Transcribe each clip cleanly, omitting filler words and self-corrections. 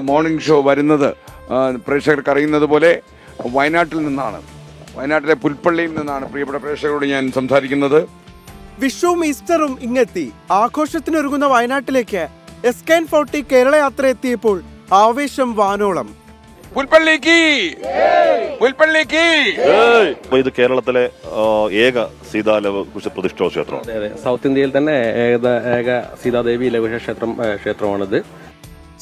Morning show വരുന്നത് പ്രേക്ഷകർക്ക് അറിയുന്നത് പോലെ വയനാട്ടിൽ നിന്നാണ്. വയനാട്ടിലെ പുൽപ്പള്ളിയിൽ നിന്നാണ് പ്രിയപ്പെട്ട പ്രേക്ഷകരോട് ഞാൻ സംസാരിക്കുന്നത്. വിഷുവും ഈസ്റ്ററും ഇങ്ങെത്തി. ആഘോഷത്തിനൊരുങ്ങുന്ന വയനാട്ടിലേക്ക് SKN40 കേരള യാത്ര എത്തിയപ്പോൾ ആവേശം വാനോളം. ഇത് കേരളത്തിലെ ഏക സീതാലവകുശ പ്രതിഷ്ഠാ ക്ഷേത്രമാണ്. അതെ, സൗത്ത് ഇന്ത്യയിൽ തന്നെ ഏക സീതാദേവി ലഘുഷ ക്ഷേത്രമാണിത്.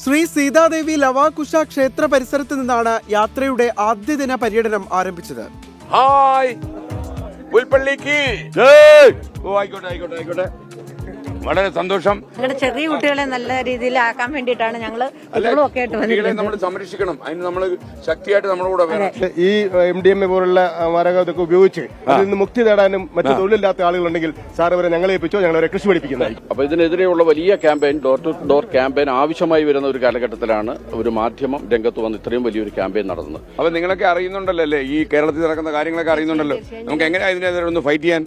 ശ്രീ സീതാദേവി ലവാകുശ ക്ഷേത്ര പരിസരത്ത് നിന്നാണ് യാത്രയുടെ ആദ്യ ദിന പര്യടനം ആരംഭിച്ചത്. ഹായ് പുൽപ്പള്ളിക്ക് ആയിക്കോട്ടെ. വളരെ സന്തോഷം. ഞങ്ങളുടെ ചെറിയ കുട്ടികളെ നല്ല രീതിയിൽ ആക്കാൻ വേണ്ടിയിട്ടാണ് ഞങ്ങള് നമ്മൾ സംരക്ഷിക്കണം. അതിന് നമ്മൾ ശക്തിയായിട്ട് നമ്മുടെ കൂടെ വേണം. ഈ MDMA പോലുള്ള മാരക ഇതൊക്കെ ഉപയോഗിച്ച് അതിൽ നിന്ന് മുക്തി നേടാനും മറ്റു തൊഴിലില്ലാത്ത ആളുകളുണ്ടെങ്കിൽ സാർ അവരെ ഞങ്ങളെ ഏൽപ്പിച്ചോ, ഞങ്ങളവരെ കൃഷി പഠിപ്പിക്കുന്നതായിരിക്കും. അപ്പൊ ഇതിനെതിരെയുള്ള വലിയ campaign, door to door campaign ആവശ്യമായി വരുന്ന ഒരു കാലഘട്ടത്തിലാണ് ഒരു മാധ്യമം രംഗത്ത് വന്ന് ഇത്രയും വലിയൊരു ക്യാമ്പയിൻ നടന്നത്. അപ്പൊ നിങ്ങളൊക്കെ അറിയുന്നുണ്ടല്ലോ അല്ലേ, ഈ കേരളത്തിൽ നടക്കുന്ന കാര്യങ്ങളൊക്കെ അറിയുന്നുണ്ടല്ലോ. നമുക്ക് എങ്ങനെയാ ഇതിനെതിരെ ഒന്ന് ഫൈറ്റ് ചെയ്യാൻ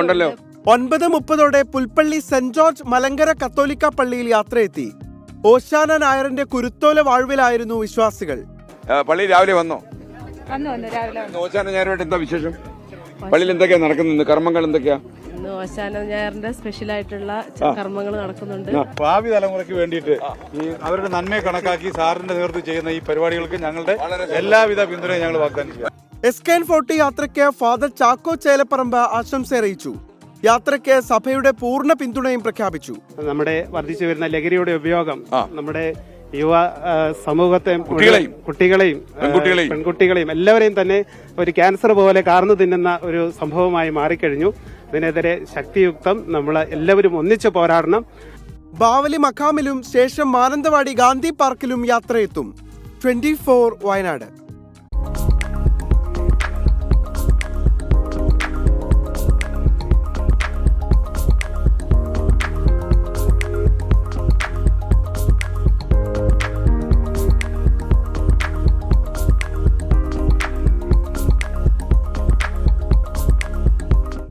ഉണ്ടല്ലോ. 9:30 പുൽപ്പള്ളി സെന്റ് ജോർജ് മലങ്കര കത്തോലിക്ക പള്ളിയിൽ യാത്രയെത്തി. ഓശാന നായറിന്റെ കുരുത്തോല വാഴ്വിലായിരുന്നു വിശ്വാസികൾ. പള്ളി രാവിലെ വന്നോ? ഓശാന ഞായറുമായിട്ട് എന്താ വിശേഷം? പള്ളിയിൽ എന്തൊക്കെയാ നടക്കുന്നത്? കർമ്മങ്ങൾ എന്തൊക്കെയാ? ഓശാന ഞായറിന്റെ സ്പെഷ്യൽ ആയിട്ടുള്ള കർമ്മങ്ങൾ നടക്കുന്നുണ്ട്. ഭാവി തലമുറയ്ക്ക് വേണ്ടിയിട്ട് ഈ അവരുടെ നന്മയെ കണക്കാക്കി സാറിന്റെ നേതൃത്വം ചെയ്യുന്ന ഈ പരിപാടികൾക്ക് ഞങ്ങളുടെ എല്ലാവിധ പിന്തുണയും ഞങ്ങൾ വാഗ്ദാനം ചെയ്യാം. SKN40 യാത്രയ്ക്ക് ഫാദർ ചാക്കോ ചേലപ്പറമ്പ് ആശംസ അറിയിച്ചു. യാത്രയ്ക്ക് സഭയുടെ പൂർണ്ണ പിന്തുണയും പ്രഖ്യാപിച്ചു. നമ്മുടെ വർദ്ധിച്ചു വരുന്ന ലഹരിയുടെ ഉപയോഗം നമ്മുടെ യുവ സമൂഹത്തെ, കുട്ടികളെയും പെൺകുട്ടികളെയും എല്ലാവരെയും തന്നെ ഒരു ക്യാൻസർ പോലെ കാർന്നു തിന്നുന്ന ഒരു സംഭവമായി മാറിക്കഴിഞ്ഞു. ഇതിനെതിരെ ശക്തിയുക്തം നമ്മൾ എല്ലാവരും ഒന്നിച്ചു പോരാടണം. ബാവലി മഖാമിലും ശേഷം മാനന്തവാടി ഗാന്ധി പാർക്കിലും യാത്രയെത്തും. 24 വയനാട്.